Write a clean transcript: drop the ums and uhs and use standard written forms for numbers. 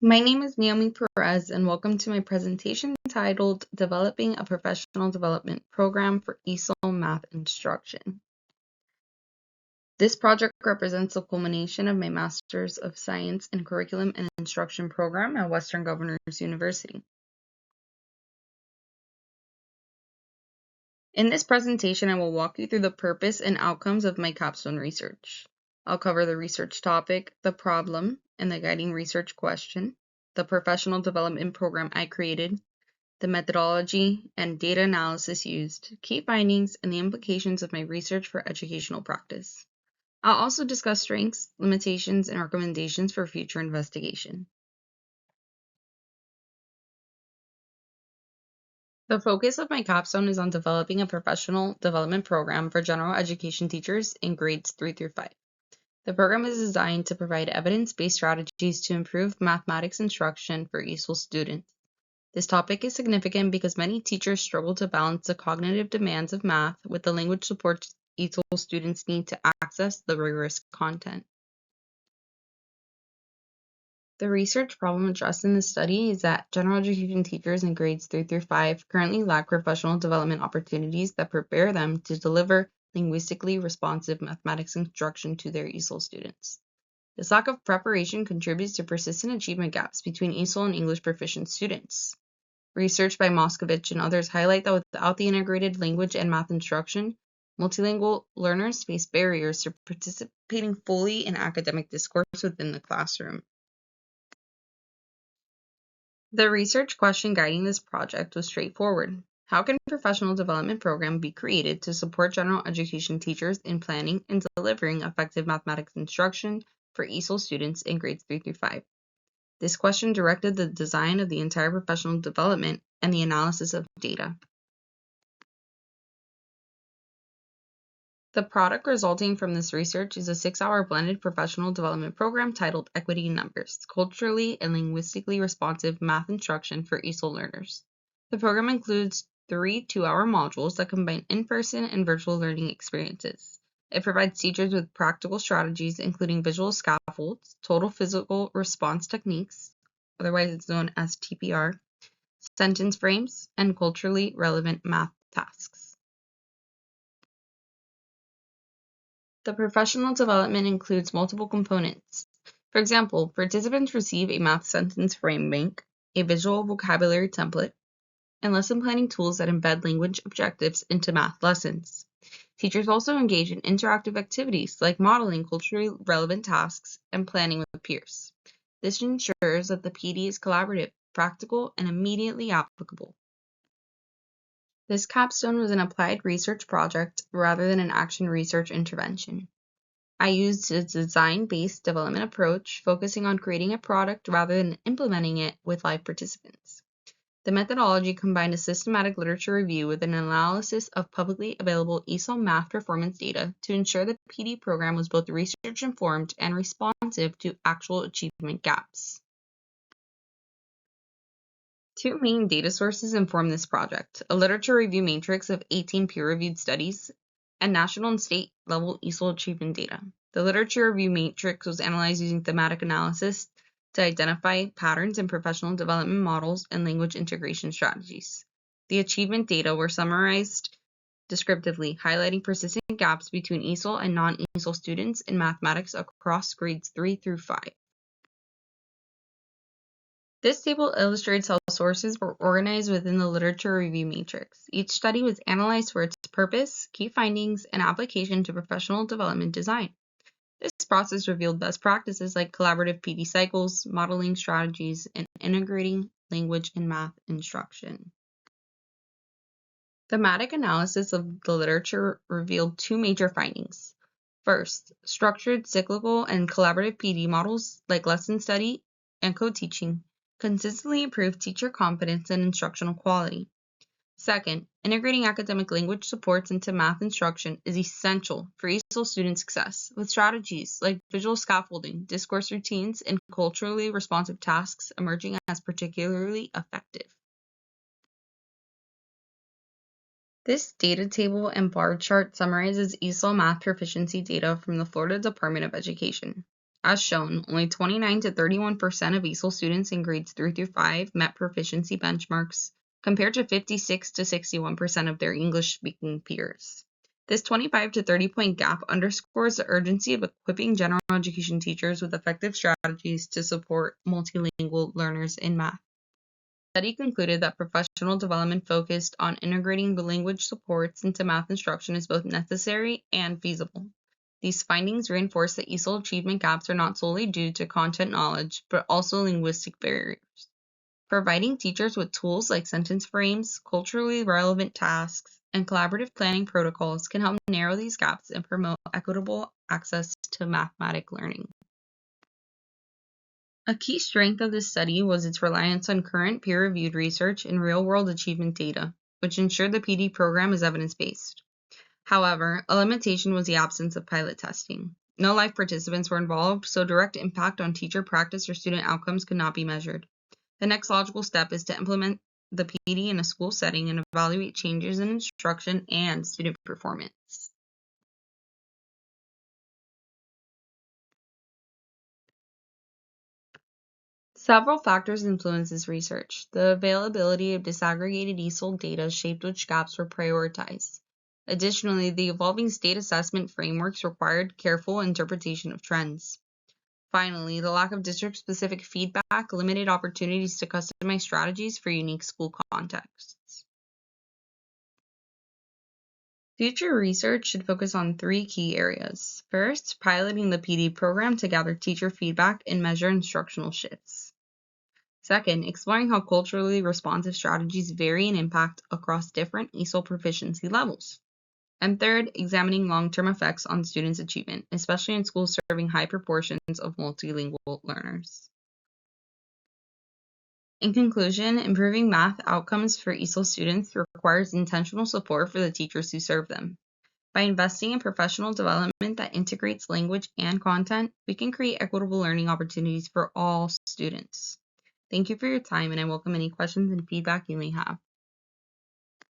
My name is Naomi Perez, and welcome to my presentation titled Developing a Professional Development Program for ESOL Math Instruction. This project represents the culmination of my Master's of Science in Curriculum and Instruction program at Western Governors University. In this presentation, I will walk you through the purpose and outcomes of my capstone research. I'll cover the research topic, the problem, and the guiding research question, the professional development program I created, the methodology and data analysis used, key findings, and the implications of my research for educational practice. I'll also discuss strengths, limitations, and recommendations for future investigation. The focus of my capstone is on developing a professional development program for general education teachers in grades 3 through 5. The program is designed to provide evidence-based strategies to improve mathematics instruction for ESOL students. This topic is significant because many teachers struggle to balance the cognitive demands of math with the language support ESOL students need to access the rigorous content. The research problem addressed in this study is that general education teachers in grades 3 through 5 currently lack professional development opportunities that prepare them to deliver linguistically responsive mathematics instruction to their ESOL students. This lack of preparation contributes to persistent achievement gaps between ESOL and English proficient students. Research by Moskovich and others highlight that without the integrated language and math instruction, multilingual learners face barriers to participating fully in academic discourse within the classroom. The research question guiding this project was straightforward. How can a professional development program be created to support general education teachers in planning and delivering effective mathematics instruction for ESOL students in grades 3 through 5? This question directed the design of the entire professional development and the analysis of data. The product resulting from this research is a 6-hour blended professional development program titled Equity in Numbers, Culturally and Linguistically Responsive Math Instruction for ESOL Learners. The program includes 3 2-hour modules that combine in-person and virtual learning experiences. It provides teachers with practical strategies including visual scaffolds, total physical response techniques, otherwise it's known as TPR, sentence frames, and culturally relevant math tasks. The professional development includes multiple components. For example, participants receive a math sentence frame bank, a visual vocabulary template, and lesson planning tools that embed language objectives into math lessons. Teachers also engage in interactive activities like modeling culturally relevant tasks and planning with peers. This ensures that the PD is collaborative, practical, and immediately applicable. This capstone was an applied research project rather than an action research intervention. I used a design-based development approach, focusing on creating a product rather than implementing it with live participants. The methodology combined a systematic literature review with an analysis of publicly available ESOL math performance data to ensure the PD program was both research-informed and responsive to actual achievement gaps. 2 main data sources inform this project: a literature review matrix of 18 peer-reviewed studies and national and state-level ESOL achievement data. The literature review matrix was analyzed using thematic analysis to identify patterns in professional development models and language integration strategies. The achievement data were summarized descriptively, highlighting persistent gaps between ESOL and non-ESOL students in mathematics across grades 3 through 5. This table illustrates how sources were organized within the literature review matrix. Each study was analyzed for its purpose, key findings, and application to professional development design. This process revealed best practices like collaborative PD cycles, modeling strategies, and integrating language and math instruction. Thematic analysis of the literature revealed 2 major findings. First, structured, cyclical, and collaborative PD models like lesson study and co-teaching consistently improve teacher confidence and instructional quality. Second, integrating academic language supports into math instruction is essential for ESOL student success, with strategies like visual scaffolding, discourse routines, and culturally responsive tasks emerging as particularly effective. This data table and bar chart summarizes ESOL math proficiency data from the Florida Department of Education. As shown, only 29 to 31% of ESOL students in grades 3 through 5 met proficiency benchmarks, compared to 56 to 61% of their English-speaking peers. This 25 to 30-point gap underscores the urgency of equipping general education teachers with effective strategies to support multilingual learners in math. The study concluded that professional development focused on integrating the language supports into math instruction is both necessary and feasible. These findings reinforce that ESOL achievement gaps are not solely due to content knowledge, but also linguistic barriers. Providing teachers with tools like sentence frames, culturally relevant tasks, and collaborative planning protocols can help narrow these gaps and promote equitable access to mathematics learning. A key strength of this study was its reliance on current peer-reviewed research and real-world achievement data, which ensured the PD program is evidence-based. However, a limitation was the absence of pilot testing. No live participants were involved, so direct impact on teacher practice or student outcomes could not be measured. The next logical step is to implement the PD in a school setting and evaluate changes in instruction and student performance. Several factors influence this research. The availability of disaggregated ESOL data shaped which gaps were prioritized. Additionally, the evolving state assessment frameworks required careful interpretation of trends. Finally, the lack of district-specific feedback limited opportunities to customize strategies for unique school contexts. Future research should focus on 3 key areas. First, piloting the PD program to gather teacher feedback and measure instructional shifts. Second, exploring how culturally responsive strategies vary in impact across different ESOL proficiency levels. And third, examining long-term effects on students' achievement, especially in schools serving high proportions of multilingual learners. In conclusion, improving math outcomes for ESOL students requires intentional support for the teachers who serve them. By investing in professional development that integrates language and content, we can create equitable learning opportunities for all students. Thank you for your time, and I welcome any questions and feedback you may have.